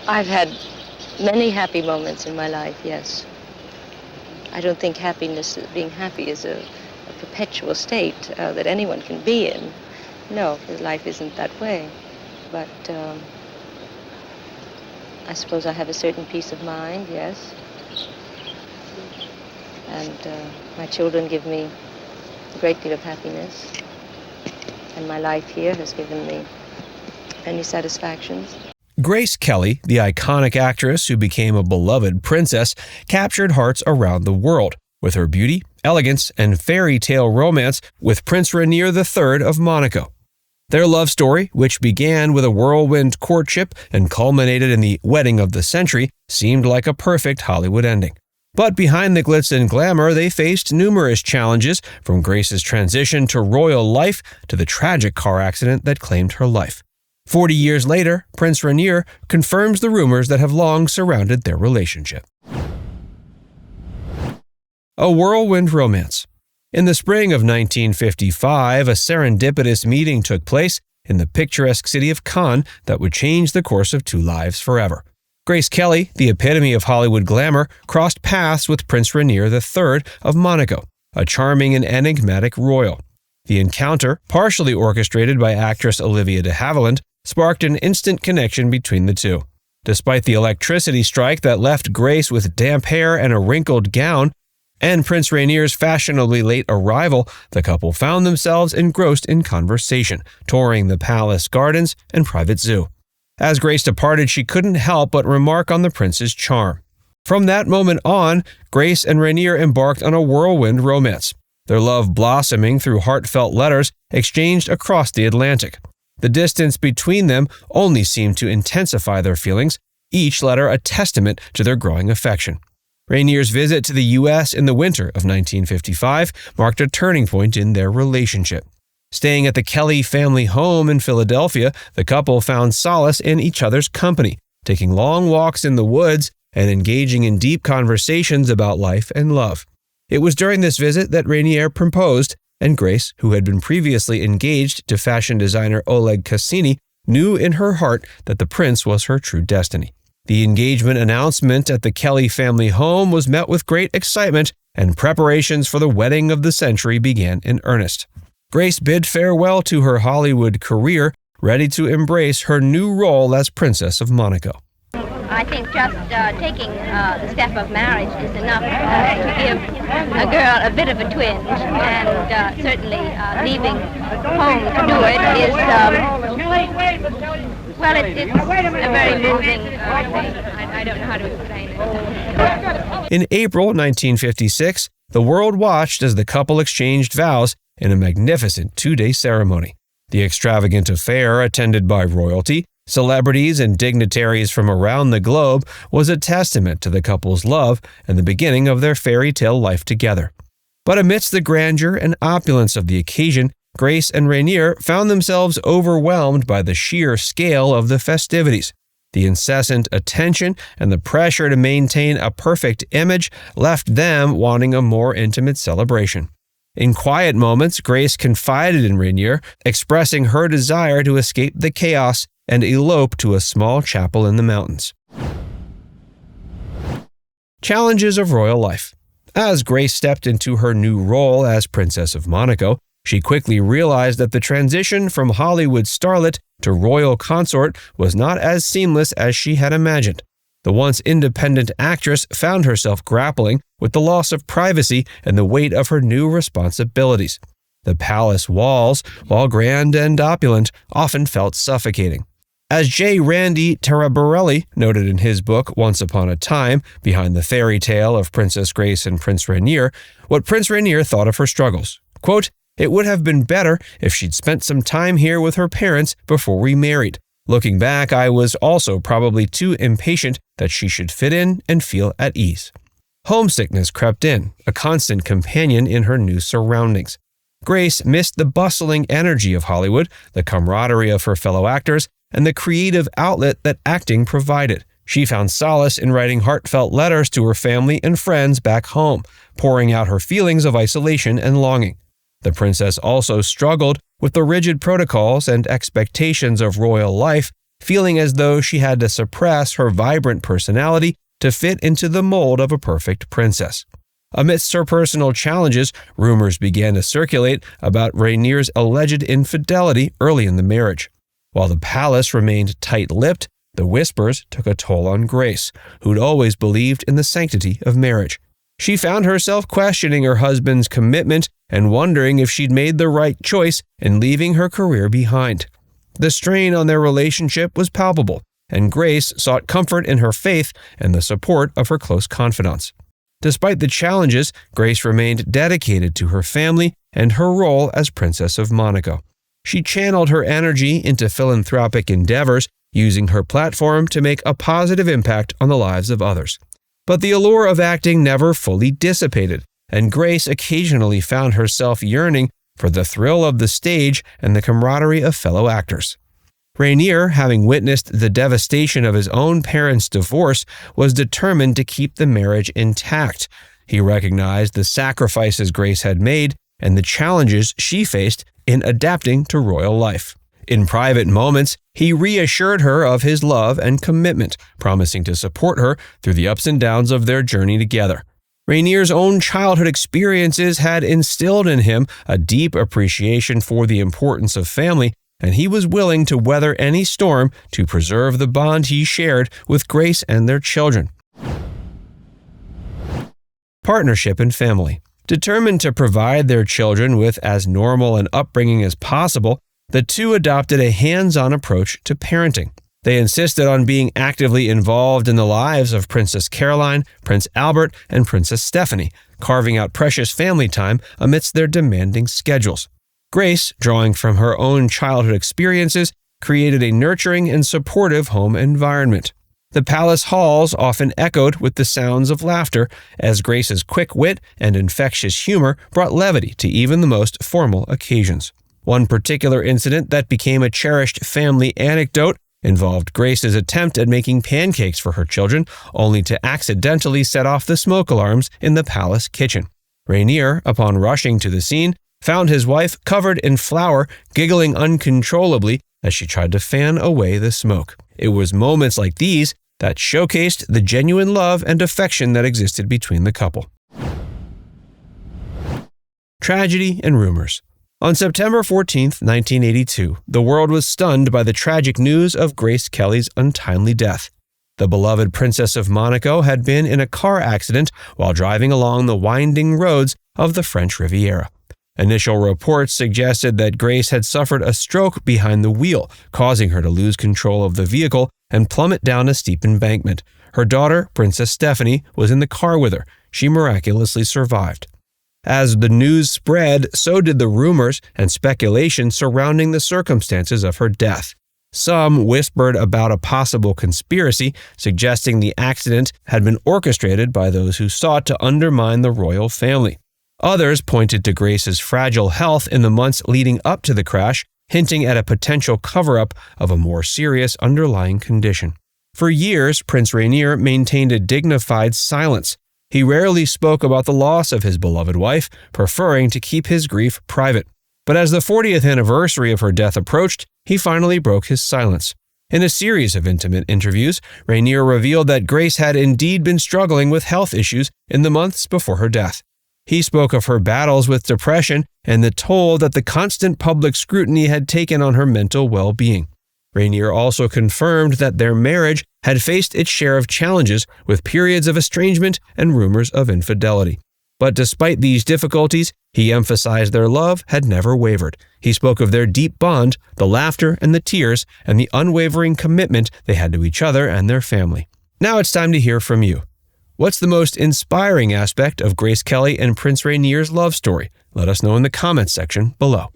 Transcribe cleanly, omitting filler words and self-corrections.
I've had many happy moments in my life, yes. I don't think being happy is a perpetual state that anyone can be in. No, life isn't that way. But I suppose I have a certain peace of mind, yes. And my children give me a great deal of happiness. And my life here has given me many satisfactions. Grace Kelly, the iconic actress who became a beloved princess, captured hearts around the world with her beauty, elegance, and fairy tale romance with Prince Rainier III of Monaco. Their love story, which began with a whirlwind courtship and culminated in the wedding of the century, seemed like a perfect Hollywood ending. But behind the glitz and glamour, they faced numerous challenges, from Grace's transition to royal life to the tragic car accident that claimed her life. 40 years later, Prince Rainier confirms the rumors that have long surrounded their relationship. A Whirlwind Romance. In the spring of 1955, a serendipitous meeting took place in the picturesque city of Cannes that would change the course of two lives forever. Grace Kelly, the epitome of Hollywood glamour, crossed paths with Prince Rainier III of Monaco, a charming and enigmatic royal. The encounter, partially orchestrated by actress Olivia de Havilland, sparked an instant connection between the two. Despite the electricity strike that left Grace with damp hair and a wrinkled gown, and Prince Rainier's fashionably late arrival, the couple found themselves engrossed in conversation, touring the palace gardens and private zoo. As Grace departed, she couldn't help but remark on the prince's charm. From that moment on, Grace and Rainier embarked on a whirlwind romance, their love blossoming through heartfelt letters exchanged across the Atlantic. The distance between them only seemed to intensify their feelings, each letter a testament to their growing affection. Rainier's visit to the U.S. in the winter of 1955 marked a turning point in their relationship. Staying at the Kelly family home in Philadelphia, the couple found solace in each other's company, taking long walks in the woods and engaging in deep conversations about life and love. It was during this visit that Rainier proposed, and Grace, who had been previously engaged to fashion designer Oleg Cassini, knew in her heart that the prince was her true destiny. The engagement announcement at the Kelly family home was met with great excitement, and preparations for the wedding of the century began in earnest. Grace bid farewell to her Hollywood career, ready to embrace her new role as Princess of Monaco. I think just taking the step of marriage is enough to give a girl a bit of a twinge, and certainly leaving home to do it is, well, it's a very moving thing. I don't know how to explain it. In April 1956, the world watched as the couple exchanged vows in a magnificent two-day ceremony. The extravagant affair, attended by royalty, celebrities, and dignitaries from around the globe, was a testament to the couple's love and the beginning of their fairy tale life together. But amidst the grandeur and opulence of the occasion, Grace and Rainier found themselves overwhelmed by the sheer scale of the festivities. The incessant attention and the pressure to maintain a perfect image left them wanting a more intimate celebration. In quiet moments, Grace confided in Rainier, expressing her desire to escape the chaos and elope to a small chapel in the mountains. Challenges of royal life. As Grace stepped into her new role as Princess of Monaco, she quickly realized that the transition from Hollywood starlet to royal consort was not as seamless as she had imagined. The once independent actress found herself grappling with the loss of privacy and the weight of her new responsibilities. The palace walls, while grand and opulent, often felt suffocating. As J. Randy Taraborelli noted in his book Once Upon a Time, Behind the Fairy Tale of Princess Grace and Prince Rainier, what Prince Rainier thought of her struggles. Quote, "It would have been better if she'd spent some time here with her parents before we married. Looking back, I was also probably too impatient that she should fit in and feel at ease." Homesickness crept in, a constant companion in her new surroundings. Grace missed the bustling energy of Hollywood, the camaraderie of her fellow actors, and the creative outlet that acting provided. She found solace in writing heartfelt letters to her family and friends back home, pouring out her feelings of isolation and longing. The princess also struggled with the rigid protocols and expectations of royal life, feeling as though she had to suppress her vibrant personality to fit into the mold of a perfect princess. Amidst her personal challenges, rumors began to circulate about Rainier's alleged infidelity early in the marriage. While the palace remained tight-lipped, the whispers took a toll on Grace, who'd always believed in the sanctity of marriage. She found herself questioning her husband's commitment and wondering if she'd made the right choice in leaving her career behind. The strain on their relationship was palpable, and Grace sought comfort in her faith and the support of her close confidants. Despite the challenges, Grace remained dedicated to her family and her role as Princess of Monaco. She channeled her energy into philanthropic endeavors, using her platform to make a positive impact on the lives of others. But the allure of acting never fully dissipated, and Grace occasionally found herself yearning for the thrill of the stage and the camaraderie of fellow actors. Rainier, having witnessed the devastation of his own parents' divorce, was determined to keep the marriage intact. He recognized the sacrifices Grace had made and the challenges she faced in adapting to royal life. In private moments, he reassured her of his love and commitment, promising to support her through the ups and downs of their journey together. Rainier's own childhood experiences had instilled in him a deep appreciation for the importance of family, and he was willing to weather any storm to preserve the bond he shared with Grace and their children. Partnership and family. Determined to provide their children with as normal an upbringing as possible, the two adopted a hands-on approach to parenting. They insisted on being actively involved in the lives of Princess Caroline, Prince Albert, and Princess Stephanie, carving out precious family time amidst their demanding schedules. Grace, drawing from her own childhood experiences, created a nurturing and supportive home environment. The palace halls often echoed with the sounds of laughter, as Grace's quick wit and infectious humor brought levity to even the most formal occasions. One particular incident that became a cherished family anecdote involved Grace's attempt at making pancakes for her children, only to accidentally set off the smoke alarms in the palace kitchen. Rainier, upon rushing to the scene, found his wife covered in flour, giggling uncontrollably as she tried to fan away the smoke. It was moments like these that showcased the genuine love and affection that existed between the couple. Tragedy and rumors. On September 14, 1982, the world was stunned by the tragic news of Grace Kelly's untimely death. The beloved Princess of Monaco had been in a car accident while driving along the winding roads of the French Riviera. Initial reports suggested that Grace had suffered a stroke behind the wheel, causing her to lose control of the vehicle and plummet down a steep embankment. Her daughter, Princess Stephanie, was in the car with her. She miraculously survived. As the news spread, so did the rumors and speculation surrounding the circumstances of her death. Some whispered about a possible conspiracy, suggesting the accident had been orchestrated by those who sought to undermine the royal family. Others pointed to Grace's fragile health in the months leading up to the crash, hinting at a potential cover-up of a more serious underlying condition. For years, Prince Rainier maintained a dignified silence. He rarely spoke about the loss of his beloved wife, preferring to keep his grief private. But as the 40th anniversary of her death approached, he finally broke his silence. In a series of intimate interviews, Rainier revealed that Grace had indeed been struggling with health issues in the months before her death. He spoke of her battles with depression and the toll that the constant public scrutiny had taken on her mental well-being. Rainier also confirmed that their marriage had faced its share of challenges, with periods of estrangement and rumors of infidelity. But despite these difficulties, he emphasized their love had never wavered. He spoke of their deep bond, the laughter and the tears, and the unwavering commitment they had to each other and their family. Now it's time to hear from you. What's the most inspiring aspect of Grace Kelly and Prince Rainier's love story? Let us know in the comments section below.